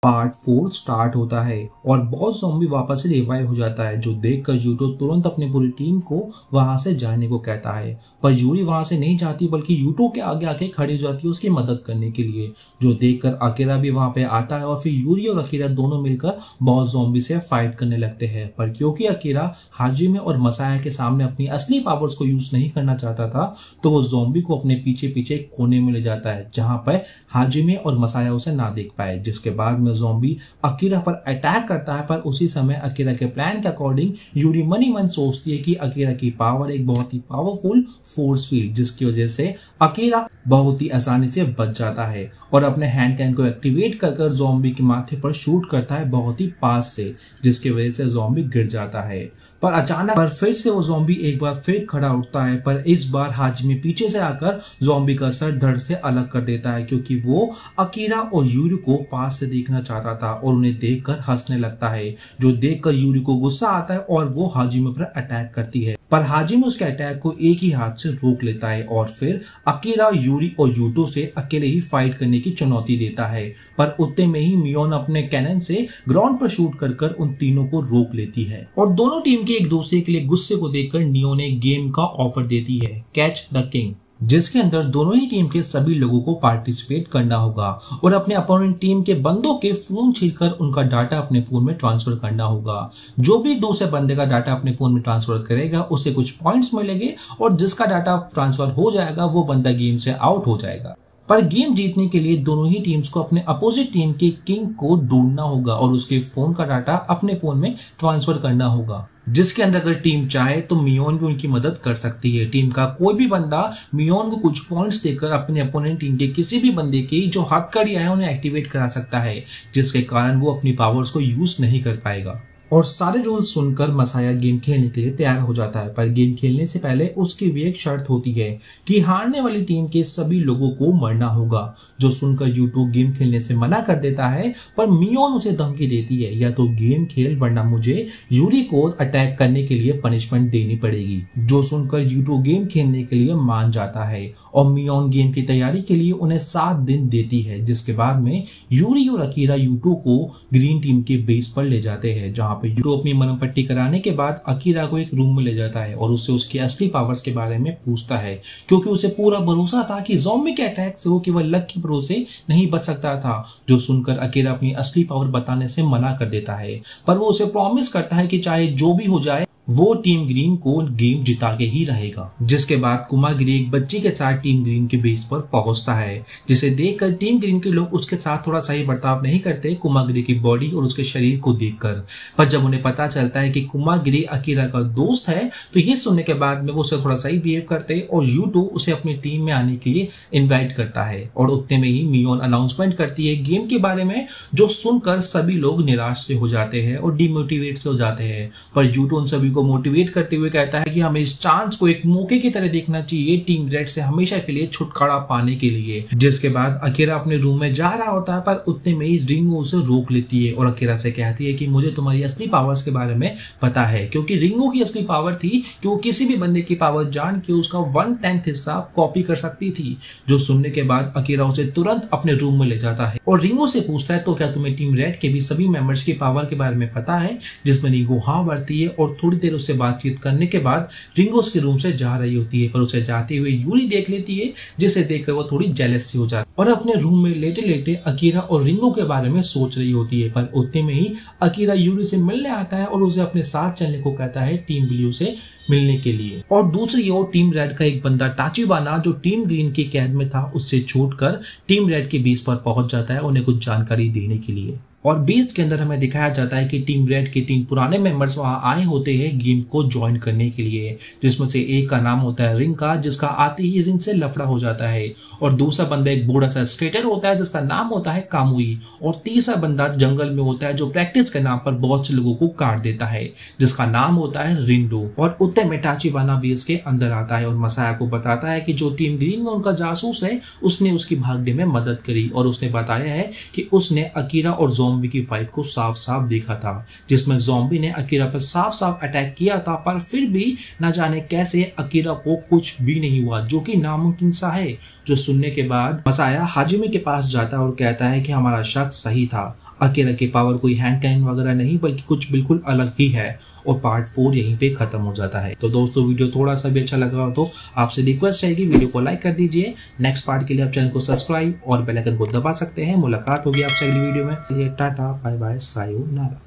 Part 4 start होता है और बॉस ज़ॉम्बी वापस से रिवाइव हो जाता है, जो देखकर यूटो तुरंत अपनी पूरी टीम को वहां से जाने को कहता है। पर यूरी वहां से नहीं जाती बल्कि यूटो के आगे आके खड़ी हो जाती है उसकी मदद करने के लिए, जो देखकर अकीरा भी वहां पे आता है और फिर यूरी और अकीरा दोनों मिलकर बॉस ज़ॉम्बी से फाइट करने लगते हैं। पर क्योंकि अकीरा हाजिमे और मसाया के सामने अपनी असली पावर्स को यूज नहीं करना चाहता था, तो वो ज़ॉम्बी को अपने पीछे पीछे कोने में ले जाता है जहां पर हाजिमे और मसाया उसे ना देख पाए। जिसके बाद में ज़ॉम्बी अकीरा पर अटैक करता है, पर उसी समय अकीरा के प्लान के अकॉर्डिंग यूरी मनी मन सोचती है कि अकीरा की पावर एक बहुत ही पावरफुल फोर्स फील्ड, जिसकी वजह से अकीरा बहुत ही आसानी से बच जाता है और अपने हैंड कैन को एक्टिवेट कर ज़ॉम्बी के माथे पर शूट करता है बहुत ही पास से, जिसकी वजह से ज़ॉम्बी गिर जाता है। पर अचानक फिर से वो ज़ॉम्बी एक बार फिर खड़ा उठता है, पर इस बार हाजिमे पीछे से आकर ज़ॉम्बी का सर धड़ से अलग कर देता है, क्योंकि वो अकीरा और यूरी को पास से देखना चाहता था और उन्हें देखकर हंसने लगता है, जो देखकर यूरी को गुस्सा आता है और वो हाजिमे पर अटैक करती है। पर हाजिमे उसके अटैक को एक ही हाथ से रोक लेता है और फिर अकीरा, यूरी और यूटो से अकेले ही फाइट करने की चुनौती देता है। पर उतने में ही मियोन अपने कैनन से ग्राउंड पर शूट कर उन तीनों को रोक लेती है और दोनों टीम के एक दूसरे के लिए गुस्से को देखकर नियो ने गेम का ऑफर देती है, कैच द किंग, जिसके अंदर दोनों ही टीम के सभी लोगों को पार्टिसिपेट करना होगा और अपने अपोनेंट टीम के बंदों के फोन छीनकर उनका डाटा अपने फोन में ट्रांसफर करना होगा। जो भी दूसरे बंदे का डाटा अपने फोन में ट्रांसफर करेगा उसे कुछ पॉइंट्स मिलेंगे और जिसका डाटा ट्रांसफर हो जाएगा वो बंदा गेम से आउट हो जाएगा। पर गेम जीतने के लिए दोनों ही टीम्स को अपने अपोजिट टीम के किंग को ढूंढना होगा और उसके फोन का डाटा अपने फोन में ट्रांसफर करना होगा, जिसके अंदर अगर टीम चाहे तो मियोन भी उनकी मदद कर सकती है। टीम का कोई भी बंदा मियोन को कुछ पॉइंट्स देकर अपने अपोनेंट टीम के किसी भी बंदे की जो हथकड़ियां है उन्हें एक्टिवेट करा सकता है, जिसके कारण वो अपनी पावर्स को यूज नहीं कर पाएगा। और सारे रूल्स सुनकर मसाया गेम खेलने के लिए तैयार हो जाता है, पर गेम खेलने से पहले उसकी भी एक शर्त होती है कि हारने वाली टीम के सभी लोगों को मरना होगा, जो सुनकर यूटो गेम खेलने से मना कर देता है। पर मियोन उसे धमकी देती है, या तो गेम खेल वरना मुझे यूरी को अटैक करने के लिए पनिशमेंट देनी पड़ेगी, जो सुनकर यूटो गेम खेलने के लिए मान जाता है और मियोन गेम की तैयारी के लिए उन्हें 7 दिन देती है। जिसके बाद में यूरी और अकीरा यूटो को ग्रीन टीम के बेस पर ले जाते हैं, जहां यूटो अपनी मरहम पट्टी कराने के बाद अकीरा को एक रूम में ले जाता है और उससे उसकी असली पावर्स के बारे में पूछता है, क्योंकि उसे पूरा भरोसा था कि ज़ॉम्बी के अटैक से वो केवल लक के भरोसे नहीं बच सकता था। जो सुनकर अकीरा अपनी असली पावर बताने से मना कर देता है, पर वो उसे प्रॉमिस करता है कि चाहे जो भी हो जाए वो टीम ग्रीन को गेम जिता के ही रहेगा। जिसके बाद कुमागिरी एक बच्ची के साथ टीम ग्रीन के बेस पर पहुंचता है, जिसे देखकर टीम ग्रीन के लोग उसके साथ थोड़ा सही बर्ताव नहीं करते कुमागिरी की बॉडी और उसके शरीर को देखकर। पर जब उन्हें पता चलता है कि कुमागिरी अकीरा का दोस्त है, तो ये सुनने के बाद में वो उसे थोड़ा सही बिहेव करते और यूटो उसे अपनी टीम में आने के लिए इन्वाइट करता है और उतने में ही मियोन अनाउंसमेंट करती है गेम के बारे में, जो सुनकर सभी लोग निराश से हो जाते हैं और डिमोटिवेट से हो जाते हैं। पर यूटो उन सभी को मोटिवेट करते हुए कहता है कि हमें इस चांस को एक मौके की तरह देखना चाहिए टीम रेड से हमेशा के लिए छुटकारा पाने के लिए। जिसके बाद अकीरा अपने रूम में जा रहा होता है, पर उतने में ही रिंगो उसे रोक लेती है और अकीरा से कहती है कि मुझे तुम्हारी असली पावर्स के बारे में पता है, क्योंकि रिंगो की असली पावर थी कि वो किसी भी बंदे की पावर जान के उसका 1/10 हिस्सा कॉपी कर सकती थी। जो सुनने के बाद अकीरा उसे तुरंत अपने रूम में ले जाता है और रिंगो से पूछता है, तो क्या तुम्हें टीम रेड के भी सभी मेंबर्स की पावर के बारे में पता है? जिसमें रिंगो हाँ भरती है और थोड़ी देर उससे बातचीत करने के बाद रिंगो उसके रूम से जा रही होती है, पर उसे जाते हुए यूरी देख लेती है, जिसे देखकर वो थोड़ी जेलस सी हो जाती है और अपने रूम में लेटे लेटे अकीरा और रिंगो के बारे में सोच रही होती है। पर उतने में ही अकीरा यूरी से मिलने आता है और उसे अपने साथ चलने को कहता है टीम ब्लू से मिलने के लिए। और दूसरी ओर टीम रेड का एक बंदा टाचिबाना, जो टीम ग्रीन की कैद में था, उससे छूटकर टीम रेड के बेस पर पहुंच जाता है उन्हें कुछ जानकारी देने के लिए। और बेस के अंदर हमें दिखाया जाता है कि टीम रेड के 3 पुराने मेंबर्स वहां आए होते हैं गेम को ज्वाइन करने के लिए, जिसमें से एक का नाम होता है रिंग का, जिसका आते ही रिंग से लफड़ा हो जाता है, और दूसरा बंदा एक बूढ़ा सा स्केटर होता है जिसका नाम होता है कामुई, और तीसरा बंदा जंगल में होता है जो प्रैक्टिस के नाम पर बहुत से लोगों को काट देता है, जिसका नाम होता है रिंडो। और उत्ते में टाचिबाना बेस के अंदर आता है और मसाया को बताता है कि जो टीम ग्रीन में उनका जासूस है उसने उसकी भागने में मदद करी और उसने बताया है कि उसने अकीरा और ज़ॉम्बी की फाइट को साफ साफ देखा था, जिसमें ज़ॉम्बी ने अकीरा पर साफ साफ अटैक किया था, पर फिर भी न जाने कैसे अकीरा को कुछ भी नहीं हुआ, जो कि नामुमकिन सा है। जो सुनने के बाद मसाया हाजिमे के पास जाता है और कहता है कि हमारा शक सही था, अकेला के पावर कोई हैंड कैनन वगैरह नहीं बल्कि कुछ बिल्कुल अलग ही है। और पार्ट 4 यहीं पे खत्म हो जाता है। तो दोस्तों वीडियो थोड़ा सा भी अच्छा लगा हो तो आपसे रिक्वेस्ट रहेगी वीडियो को लाइक कर दीजिए। नेक्स्ट पार्ट के लिए आप चैनल को सब्सक्राइब और बेल आइकन को दबा सकते हैं। मुलाकात होगी आपसे अगली वीडियो में। Tata bye bye sayonara.